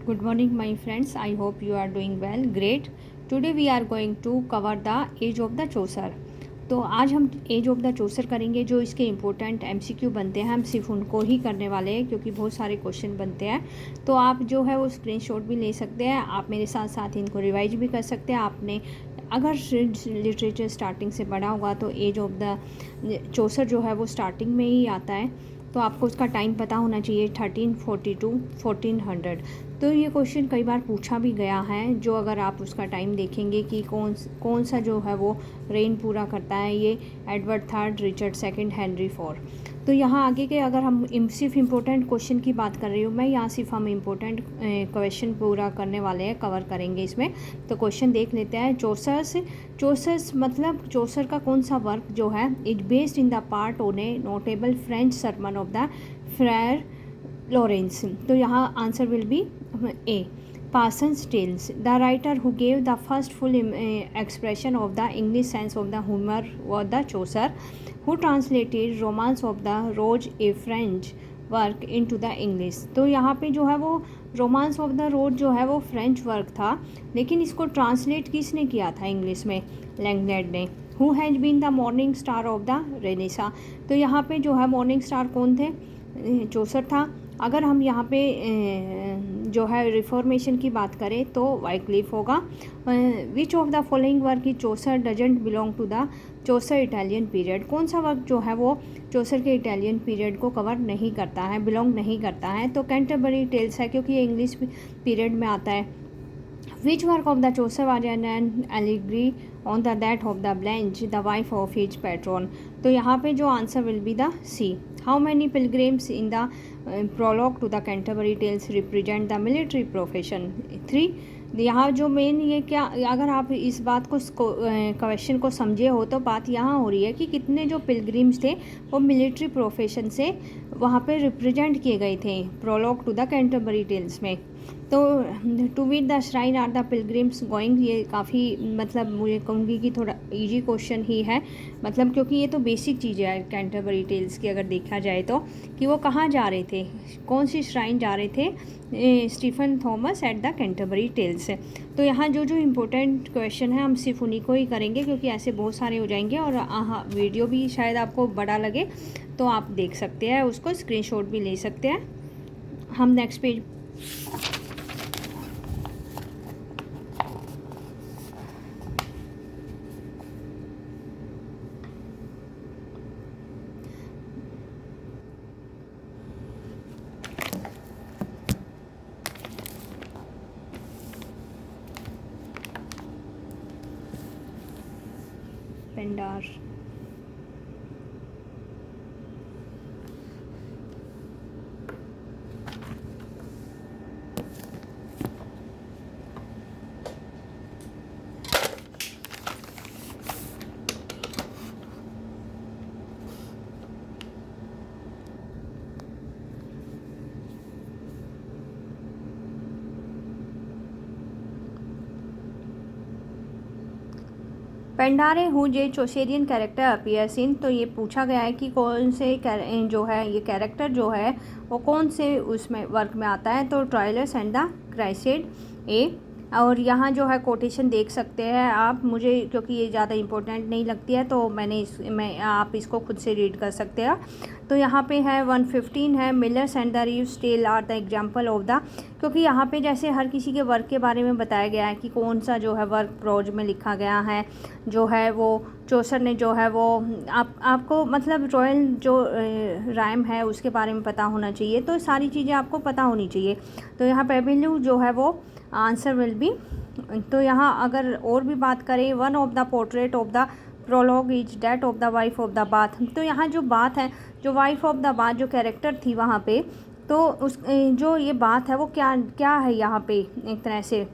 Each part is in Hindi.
Good morning, my friends. I hope you are doing well. Great. Today we are going to cover the age of the Chaucer. तो आज हम एज ऑफ द चौसर करेंगे. जो इसके इम्पोर्टेंट एमसीक्यू बनते हैं हम सिर्फ उनको ही करने वाले हैं क्योंकि बहुत सारे क्वेश्चन बनते हैं. तो आप जो है वो स्क्रीनशॉट भी ले सकते हैं. आप मेरे साथ साथ इनको रिवाइज भी कर सकते हैं. आपने अगर लिटरेचर स्टार्टिंग से पढ़ा होगा तो एज ऑफ द चौसर जो है वो स्टार्टिंग में ही आता है. तो आपको उसका टाइम पता होना चाहिए 1342 1400. तो ये क्वेश्चन कई बार पूछा भी गया है. जो अगर आप उसका टाइम देखेंगे कि कौन सा जो है वो रेन पूरा करता है, ये Edward third, Richard second, Henry four. तो यहाँ आगे के अगर हम सिर्फ इम्पोर्टेंट क्वेश्चन की बात कर रही हूँ मैं, यहाँ सिर्फ हम इम्पोर्टेंट क्वेश्चन पूरा करने वाले हैं, कवर करेंगे इसमें. तो क्वेश्चन देख लेते हैं. चौसर्स मतलब चौसर का कौन सा वर्क जो है is based in the part on a notable French sermon of the friar Lawrence. तो यहाँ answer will be A, Parsons Tales. The writer who gave the first full expression of the English sense of the humor was the Chaucer, who translated Romance of the Roge, a French work into the English. तो यहाँ पे जो है वो रोमांस ऑफ द रोड जो है वो फ्रेंच वर्क था, लेकिन इसको ट्रांसलेट किसने किया था इंग्लिश में? लैंगलैंड ने. Who has been the morning star of the Renaissance. तो यहाँ पे जो है मॉर्निंग स्टार कौन थे? चौसर था. अगर हम यहाँ पे जो है रिफॉर्मेशन की बात करें तो वाइक्लिफ होगा. Which of the following work की Chaucer doesn't belong to the Chaucer Italian period. कौन सा वर्क जो है वो चौसर के इटालियन पीरियड को कवर नहीं करता है, बिलोंग नहीं करता है? तो कैंटरबरी टेल्स है क्योंकि ये इंग्लिश पीरियड में आता है. Which work of the Chaucer was an allegory on the death of the Blanche, the wife of his patron. तो यहाँ पे जो answer will be the C. How many pilgrims in the prologue to the Canterbury Tales represent the military profession? 3. यहाँ जो मेन ये क्या, अगर आप इस बात को क्वेश्चन को समझे हो तो बात यहाँ हो रही है कि कितने जो पिलग्रिम्स थे वो मिलिट्री प्रोफेशन से वहाँ पे रिप्रेजेंट किए गए थे prologue to the Canterbury Tales में. तो to with the shrine are the pilgrims going, ये काफ़ी मतलब मुझे कहूँगी कि थोड़ा इजी क्वेश्चन ही है, मतलब क्योंकि ये तो बेसिक चीज़ है कैंटरबरी टेल्स की अगर देखा जाए तो, कि वो कहाँ जा रहे थे, कौन सी श्राइन जा रहे थे? Stephen Thomas at the Canterbury Tales. तो यहाँ जो इम्पोर्टेंट क्वेश्चन है हम सिर्फ उन्हीं को ही करेंगे क्योंकि ऐसे बहुत सारे हो जाएंगे और वीडियो भी शायद आपको बड़ा लगे तो आप देख सकते हैं उसको, स्क्रीनशॉट भी ले सकते हैं. हम नेक्स्ट पेज पेंडार. पेंडारे हूँ जे चौसेरियन कैरेक्टर अपीयर्स इन. तो ये पूछा गया है कि कौन से जो है ये कैरेक्टर जो है वो कौन से उसमें वर्क में आता है? तो ट्रायलर्स एंड द क्राइसेड ए. और यहाँ जो है कोटेशन देख सकते हैं आप, मुझे क्योंकि ये ज़्यादा इम्पोर्टेंट नहीं लगती है तो आप इसको खुद से रीड कर सकते हैं. तो यहाँ पे है 115 है Miller's and the Reeve's tale are the example of the, क्योंकि यहाँ पे जैसे हर किसी के वर्क के बारे में बताया गया है कि कौन सा जो है वर्क प्रोज में लिखा गया है जो है वो चौसर ने जो है वो आपको मतलब रॉयल जो राइम है उसके बारे में पता होना चाहिए. तो सारी चीज़ें आपको पता होनी चाहिए. तो यहाँ पेबिलू जो है वो आंसर विल बी. तो यहाँ अगर और भी बात करें, one of the portrait of the prologue is that of the wife of the Bath. तो यहाँ जो बात है, जो वाइफ ऑफ द बाथ जो कैरेक्टर थी वहाँ पे, तो उस जो ये बात है वो क्या है यहाँ पे एक तरह से,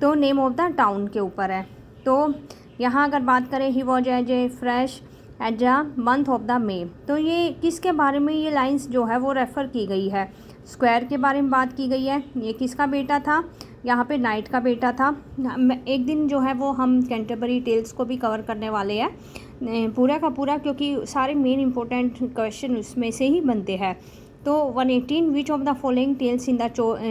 तो नेम ऑफ द टाउन के ऊपर है. तो यहाँ अगर बात करें he was as a fresh as a month of the May. तो ये किसके बारे में ये लाइंस जो है वो रेफ़र की गई है? स्क्वायर के बारे में बात की गई है. ये किसका बेटा था? यहाँ पे नाइट का बेटा था. एक दिन जो है वो हम कैंटरबरी टेल्स को भी कवर करने वाले हैं पूरा का पूरा, क्योंकि सारे मेन इंपॉर्टेंट क्वेश्चन उसमें से ही बनते हैं. तो 118 which of the following tales in the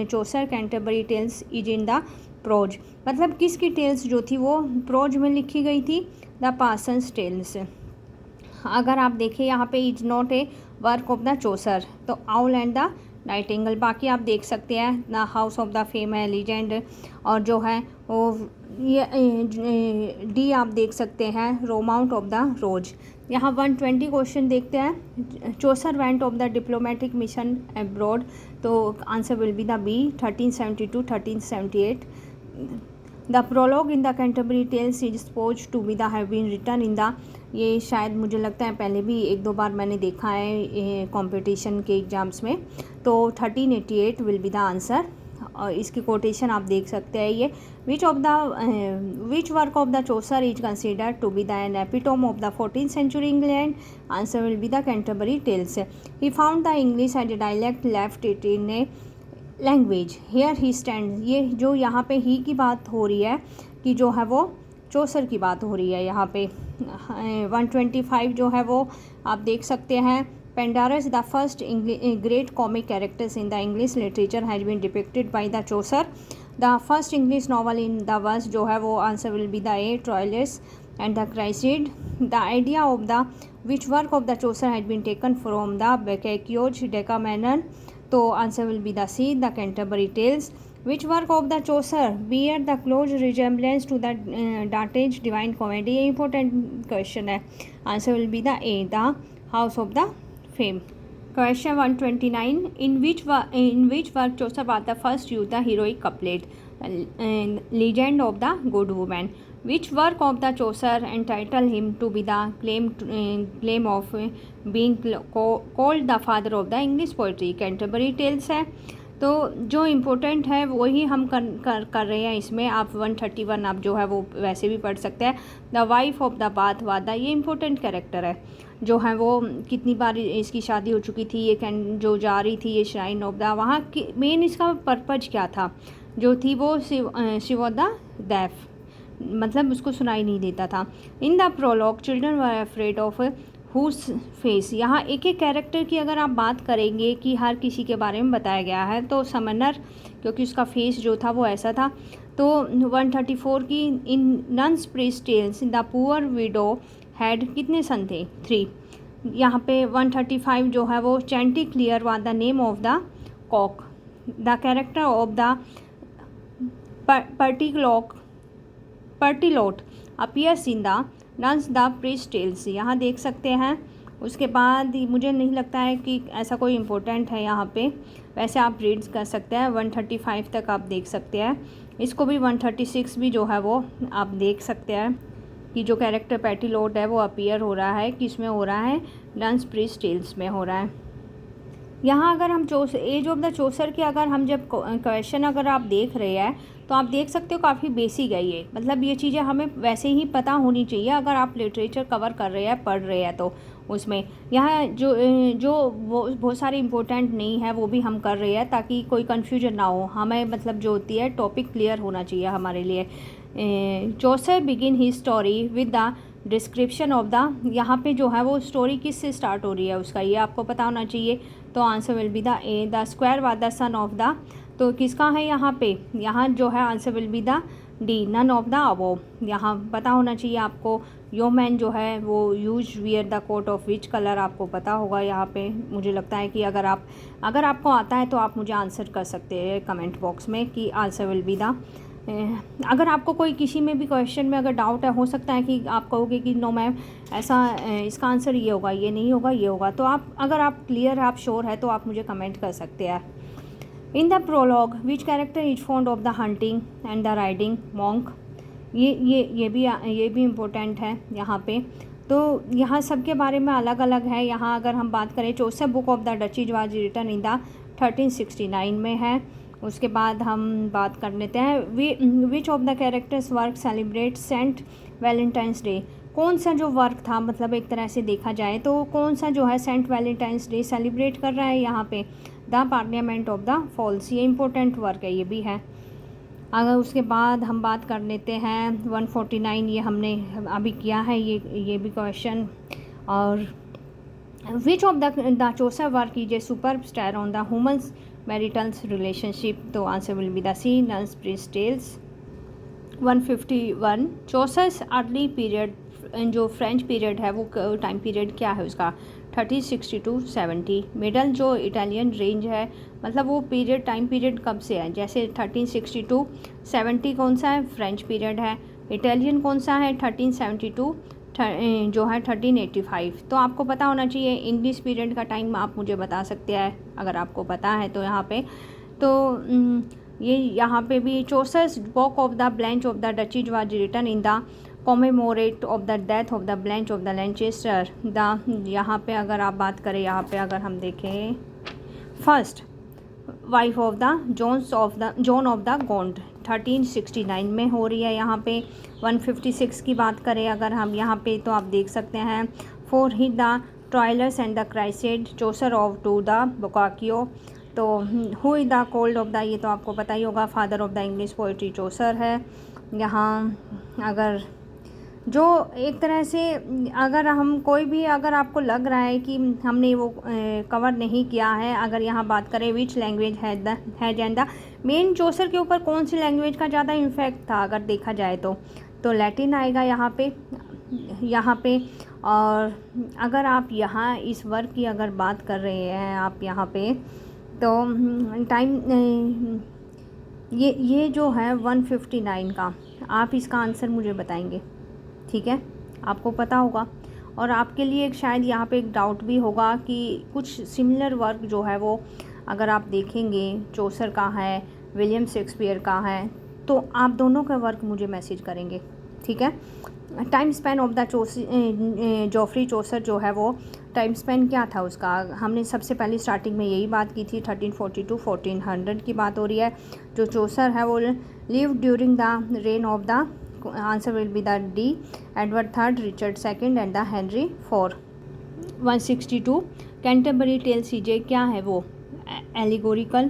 Chaucer Canterbury Tales is in the prose, मतलब किसकी टेल्स जो थी वो प्रोज में लिखी गई थी, द पार्सन्स टेल्स। अगर आप देखें यहाँ पे is not a work of the Chaucer, तो आउल एंड द नाइटिंगेल। बाकी आप देख सकते हैं the House of the fame है, लीजेंड, और जो है वो ये डी आप देख सकते हैं रोमाउंट ऑफ द रोज। यहाँ 120 क्वेश्चन देखते हैं। Chaucer went of the diplomatic mission abroad, तो answer will be the B 1372 1378। The prologue in the Canterbury Tales is suppose to be the have been written in the, ये शायद मुझे लगता है पहले भी एक दो बार मैंने देखा है कंपटीशन के एग्ज़ाम्स में, तो 1388 विल बी द आंसर। और इसकी कोटेशन आप देख सकते हैं ये, which work of the Chaucer is considered to be the an epitome of the 14th century England, answer will be the Canterbury Tales. He found the English as a dialect left it in a language here he stand. ये जो यहाँ पे ही की बात हो रही है कि जो है वो चौसर की बात हो रही है यहाँ पे। 125 जो है वो आप देख सकते हैं, Pandarus the first great comic characters in the English literature has been depicted by the Chaucer. The first English novel in the verse जो है वो answer will be the A Troilus and the Criseyde. The idea of the which work of the Chaucer has been taken from the Boccaccio's Decameron, तो answer will be the C the Canterbury Tales. Which work of the Chaucer bear the close resemblance to the Dante's Divine Comedy, ये इंपॉर्टेंट क्वेश्चन है, answer will be the A the House of the Fame. Question 129, in which work Chaucer was the first use the heroic couplet, legend of the good woman, which work of the Chaucer entitle him to be the claim of being called the father of the English poetry, Canterbury Tales है। तो जो इम्पोर्टेंट है वही हम कर रहे हैं इसमें। आप 131 आप जो है वो वैसे भी पढ़ सकते हैं। The wife of the bath वादा, ये इम्पोर्टेंट कैरेक्टर है, जो है वो कितनी बार इसकी शादी हो चुकी थी, ये जो जा रही थी ये श्राइन ऑफ द, वहाँ की मेन इसका पर्पज क्या था, जो थी वो शिव द डेफ, मतलब उसको सुनाई नहीं देता था। In the prologue children were afraid of whose face, यहाँ एक एक कैरेक्टर की अगर आप बात करेंगे कि हर किसी के बारे में बताया गया है, तो समनर क्योंकि उसका फेस जो था वो ऐसा था। तो 134 की in Nun's priest tales the poor widow had कितने सन थे, 3। यहाँ पे 135 जो है वो Chanticleer was the name of the cock, the character of the Pertelote appears in the Nun's the priest tales, यहाँ देख सकते हैं। उसके बाद मुझे नहीं लगता है कि ऐसा कोई इम्पोर्टेंट है यहाँ पे, वैसे आप रीड कर सकते हैं 135 तक आप देख सकते हैं। इसको भी 136 भी जो है वो आप देख सकते हैं कि जो कैरेक्टर पैटिलोट है वो अपीयर हो रहा है, किस में हो रहा है, नन्स प्रीस्ट टेल्स में हो रहा है। यहाँ अगर हम एज ऑफ द चौसर के अगर हम जब क्वेश्चन अगर आप देख रहे हैं तो आप देख सकते हो काफ़ी बेसिक है ये, मतलब ये चीज़ें हमें वैसे ही पता होनी चाहिए अगर आप लिटरेचर कवर कर रहे हैं, पढ़ रहे हैं तो उसमें। यहाँ जो बहुत सारे इम्पोर्टेंट नहीं है वो भी हम कर रहे हैं ताकि कोई कन्फ्यूजन ना हो हमें, मतलब जो होती है टॉपिक क्लियर होना चाहिए हमारे लिए। Chaucer begin he story with the description of the, यहाँ पे जो है वो स्टोरी किस से स्टार्ट हो रही है उसका ये आपको पता होना चाहिए, तो answer will be the A the squire was the son of the, तो किसका है यहाँ पे, यहाँ जो है answer will be the D none of the above. यहाँ पता होना चाहिए आपको योमैन जो है वो use wear the coat of which colour, आपको पता होगा यहाँ पे। मुझे लगता है कि अगर आपको आता है तो आप मुझे आंसर कर सकते हैं कमेंट बॉक्स में कि आंसर विल बी द, अगर आपको कोई किसी में भी क्वेश्चन में अगर डाउट है, हो सकता है कि आप कहोगे कि नो मैम ऐसा इसका आंसर ये होगा, ये नहीं होगा, ये होगा, तो आप अगर आप क्लियर आप श्योर है तो आप मुझे कमेंट कर सकते हैं। In the prologue which character is fond of the hunting and the riding monk, ये भी इम्पोर्टेंट है यहाँ पे। तो यहाँ सबके बारे में अलग अलग है। यहाँ अगर हम बात करें Chaucer Book of the Duchess was written in the 1369 में है। उसके बाद हम बात कर लेते हैं which of the characters work celebrate Saint Valentine's Day, कौन सा जो वर्क था, मतलब एक तरह से देखा जाए तो कौन सा जो है सेंट वैलेंटाइंस डे सेलिब्रेट कर रहा है यहाँ पे, the parliament of the fowls, ये इंपॉर्टेंट वर्क है, ये भी है। अगर उसके बाद हम बात कर लेते हैं 149, ये हमने अभी किया है ये भी क्वेश्चन। और which of the Chaucer work is a super star on the humans maritals relationship? तो answer will be the C, Nun's prince tales. 151 चौसस अर्ली पीरियड, जो फ्रेंच पीरियड है वो टाइम पीरियड क्या है उसका? 3060 to 70। मिडल जो इटालियन रेंज है, मतलब वो पीरियड टाइम पीरियड कब से है? जैसे 1360 to 70 कौन सा है? फ्रेंच पीरियड है। इटालियन कौन सा है? 1372 जो है 1385। तो आपको पता होना चाहिए। इंग्लिश पीरियड का टाइम आप मुझे बता सकते हैं अगर आपको पता है तो यहाँ पे। तो ये यहाँ पे भी चौसस work of the Blanche of the Duchess was written in the commemorate of the death of the Blanche of the Lancaster the. यहाँ पे अगर आप बात करें, यहाँ पे अगर हम देखें, first wife of the John of the Gond 1369 में हो रही है। यहाँ पे 156 की बात करें अगर हम यहाँ पे, तो आप देख सकते हैं for he the Troilus and the Criseyde Chaucer of to the Boccaccio. तो who is the called of the, ये तो आपको पता ही होगा, father of the English poetry Chaucer है। यहाँ अगर जो एक तरह से अगर हम कोई भी, अगर आपको लग रहा है कि हमने वो कवर नहीं किया है, अगर यहाँ बात करें विच लैंग्वेज है एंड द मेन चौसर के ऊपर कौन सी लैंग्वेज का ज़्यादा इम्फेक्ट था अगर देखा जाए तो लैटिन आएगा यहाँ पे। और अगर आप यहाँ इस वर्क की अगर बात कर रहे हैं आप यहाँ पे, तो टाइम ये जो है 159 का, आप इसका आंसर मुझे बताएंगे, ठीक है? आपको पता होगा। और आपके लिए एक शायद यहाँ पे एक डाउट भी होगा कि कुछ सिमिलर वर्क जो है वो अगर आप देखेंगे चौसर का है, विलियम शेक्सपियर का है, तो आप दोनों का वर्क मुझे मैसेज करेंगे, ठीक है? Time span of the Geoffrey Chaucer जो है वो टाइम स्पैन क्या था उसका? हमने सबसे पहले स्टार्टिंग में यही बात की थी, 1340 to 1400 की बात हो रही है। जो चौसर है वो live during the reign of the, answer will be the D, Edward third, Richard second and the Henry four. 162 Canterbury tale सीजे क्या है वो? एलिगोरिकल,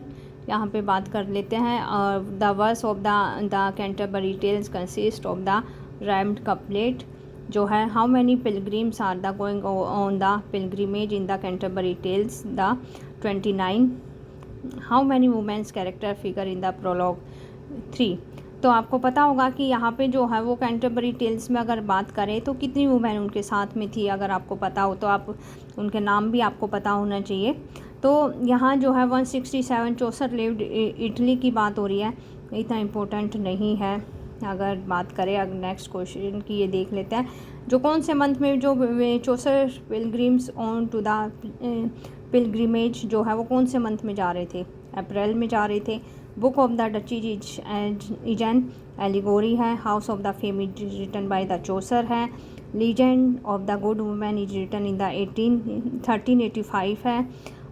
यहाँ पे बात कर लेते हैं। और the verse of the Canterbury Tales consist of the rhymed couplet जो है, how many pilgrims are the going on the pilgrimage in the Canterbury Tales? The 29। How many womens character figure in the prologue? 3। तो आपको पता होगा कि यहाँ पे जो है वो कैंटरबरी टेल्स में अगर बात करें तो कितनी वुमेन उनके साथ में थी, अगर आपको पता हो तो आप उनके नाम भी आपको पता होना चाहिए। तो यहाँ जो है 167 चौसर लिव्ड इटली की बात हो रही है, इतना इम्पोर्टेंट नहीं है। अगर बात करें अगर नेक्स्ट क्वेश्चन की, ये देख लेते हैं जो कौन से मंथ में जो Chaucer pilgrims on to the pilgrimage जो है वो कौन से मंथ में जा रहे थे? अप्रैल में जा रहे थे। Book of the Duchess is an allegory है। House of the Fame is written by the Chaucer है। Legend of the Good Women is written in the 1385 है।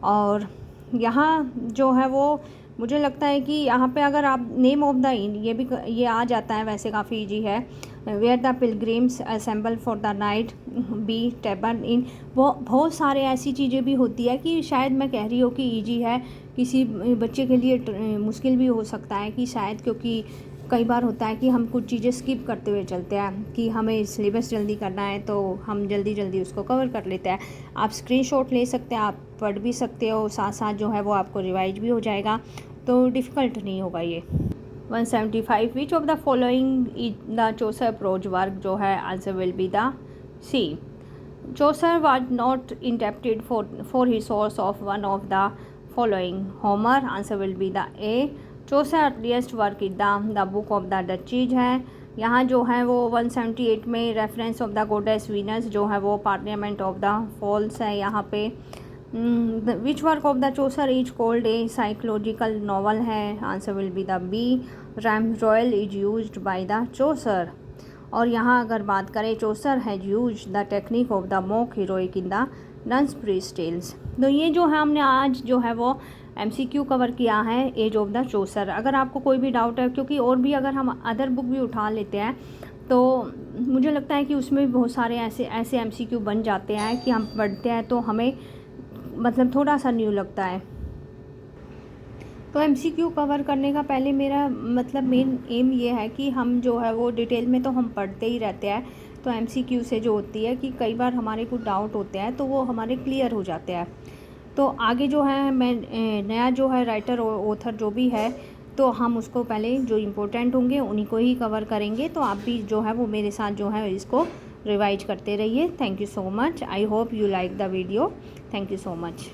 और यहाँ जो है वो मुझे लगता है कि यहाँ पे अगर आप नेम ऑफ द इन ये आ जाता है, वैसे काफ़ी इजी है। Where the pilgrims assemble for the night be Tabard inn. बहुत सारे ऐसी चीज़ें भी होती है कि शायद मैं कह रही हूँ कि इजी है, किसी बच्चे के लिए मुश्किल भी हो सकता है कि शायद, क्योंकि कई बार होता है कि हम कुछ चीज़ें स्किप करते हुए चलते हैं कि हमें सिलेबस जल्दी करना है तो हम जल्दी उसको कवर कर लेते हैं। आप स्क्रीनशॉट ले सकते हैं, आप पढ़ भी सकते हो, साथ साथ जो है वो आपको रिवाइज भी हो जाएगा, तो डिफ़िकल्ट नहीं होगा ये। 175 which of the following is the Chaucer prose work जो है, answer will be the C. Chaucer was not indebted for his source of one of the following? Homer, answer will be the A. Chaucer earliest work is the Book of the Duchess है। यहाँ जो है वो 178 में reference of the goddess Venus जो है वो पार्लियामेंट ऑफ द फॉल्स है। यहाँ पे which work of the Chaucer is called a psychological novel है, answer will be the B. Rhyme royal is used by the Chaucer. और यहाँ अगर बात करें Chaucer has use the technique of the mock heroic in the Nun's priest tales. तो ये जो है हमने आज जो है वो MCQ कवर किया है एज ऑफ द चौसर। अगर आपको कोई भी डाउट है, क्योंकि और भी अगर हम अदर बुक भी उठा लेते हैं तो मुझे लगता है कि उसमें भी बहुत सारे ऐसे MCQ बन जाते हैं कि हम पढ़ते हैं तो हमें मतलब थोड़ा सा न्यू लगता है। तो MCQ कवर करने का पहले मेरा मतलब मेन एम ये है कि हम जो है वो डिटेल में तो हम पढ़ते ही रहते हैं, तो MCQ से जो होती है कि कई बार हमारे कुछ डाउट होते हैं तो वो हमारे क्लियर हो जाते हैं। तो आगे जो है मैं नया जो है राइटर और ऑथर जो भी है तो हम उसको पहले जो इम्पोर्टेंट होंगे उन्हीं को ही कवर करेंगे। तो आप भी जो है वो मेरे साथ जो है इसको रिवाइज करते रहिए। Thank you so much. I hope you like the video. Thank you so much.